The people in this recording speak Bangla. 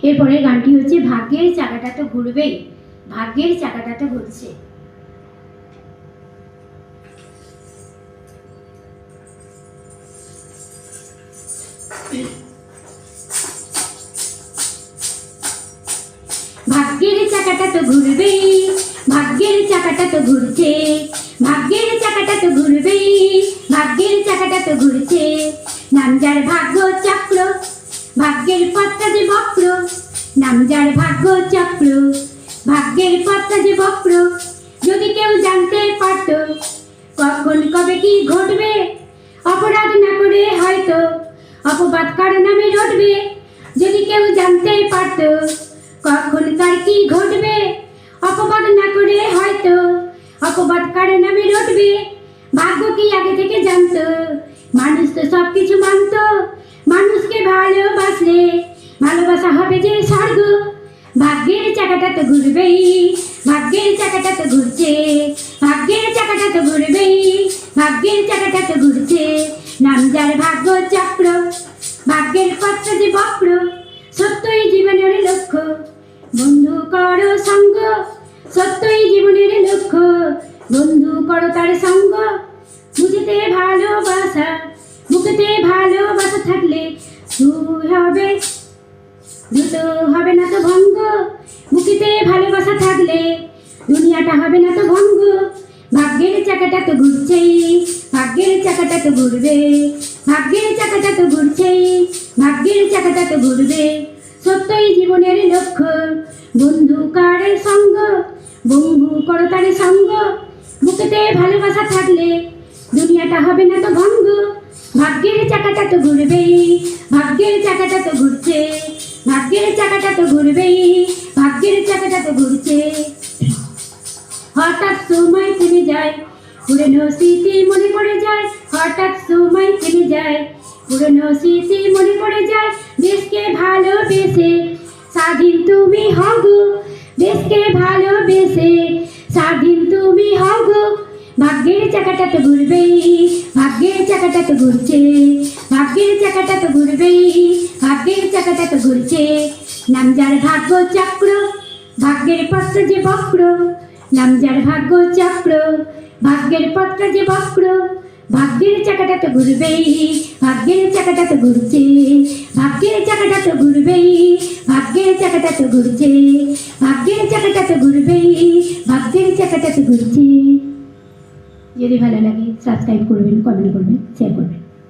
এরপরের গানটি হচ্ছে ভাগ্যের চাকাটা তো ঘুরবেই, ভাগ্যের চাকাটা তো ঘুরছে। ভাগ্যের চাকাটা তো ঘুরবেই, ভাগ্যের চাকাটা তো ঘুরছে, ভাগ্যের চাকাটা তো ঘুরবেই, ভাগ্যের চাকাটা তো ঘুরছে। নাম যার ভাগ্য চক্র, ভাগ্যের পথটা যে বক্র, নাম যার ভাগ্য চক্র, ভাগ্যের পথটা যে বক্র। যদি কেউ জানতে পারত কখন কবে কি ঘটবে, অপরাধ না করে হয়তো অপবাদ কার নামে রটবে। যদি কেউ জানতে পারত কখন কার কি ঘটবে, অপবাদ না করে হয়তো অপবাদ কার নামে রটবে। ভাগ্য কি আগে থেকে জানতো, মানুষ তো সব কিছু মানত। মানুষকে ভালোবাসলে ভালোবাসা হবে যে স্বর্গ। ভাগ্যের চাকাটা তো ঘুরবেই, ভাগ্যের চাকাটা তো ঘুরছে, ভাগ্যের চাকাটা তো ঘুরবেই, ভাগ্যের চাকাটা তো ঘুরছে। নাম যার ভাগ্য চক্র, ভাগ্যের পথটা যে বক্র। সত্যই জীবনের লক্ষ্য, বন্ধু করো সঙ্গ, সত্যই জীবনের লক্ষ্য, বন্ধু করো তার সঙ্গ। বুঝতে ভালোবাসা, বুকেতে ভালোবাসা থাকলে হবে দ্রুত হবে না তো ভঙ্গ। বুকেতে ভালোবাসা থাকলে দুনিয়াটা হবে না তো ভঙ্গ। ভাগ্যের চাকাটা তো ঘুরছেই, ভাগ্যের চাকাটা তো ঘুরবে, ভাগ্যের চাকাটা তো ঘুরছেই, ভাগ্যের চাকাটা তো ঘুরবে। সত্যই জীবনের লক্ষ্য, বন্ধু কারে সঙ্গ, বন্ধু করো তারে সঙ্গ। বুকেতে ভালোবাসা থাকলে দুনিয়াটা হবে না তো ভঙ্গ। ভাগ্যের চাকাটা তো ঘুরবেই, ভাগ্যের চাকাটা তো ঘুরছে, ভাগ্যের চাকাটা তো ঘুরবেই, ভাগ্যের চাকাটা তো ঘুরছে। হঠাৎ সময় থেমে যায়, পুরনো স্মৃতি মনে পড়ে যায়, হঠাৎ সময় থেমে যায়, পুরনো স্মৃতি মনে পড়ে যায়। দেশকে ভালোবেসে স্বাধীন তুমি হও গো, দেশকে ভালোবেসে স্বাধীন তুমি হও গো। ভাগ্যের চাকাটা তো ঘুরবেই, ভাগ্যের চাকাটা তো ঘুরছে, ভাগ্যের চাকাটা তো ঘুরবেই, ভাগ্যের চাকাটা তো ঘুরছে। নাম যার ভাগ্য চক্র, ভাগ্যের পথটা যে বক্র, নাম যার ভাগ্য চক্র, ভাগ্যের পথটা যে বক্র। ভাগ্যের চাকাটা তো ঘুরবেই, ভাগ্যের চাকাটা তো ঘুরছে, ভাগ্যের চাকাটা তো ঘুরবেই, ভাগ্যের চাকাটা তো ঘুরছে, ভাগ্যের চাকাটা তো ঘুরবেই, ভাগ্যের চাকাটা তো ঘুরছে। যদি ভালো লাগে সাবস্ক্রাইব করবেন, কমেন্ট করবেন, শেয়ার করবেন।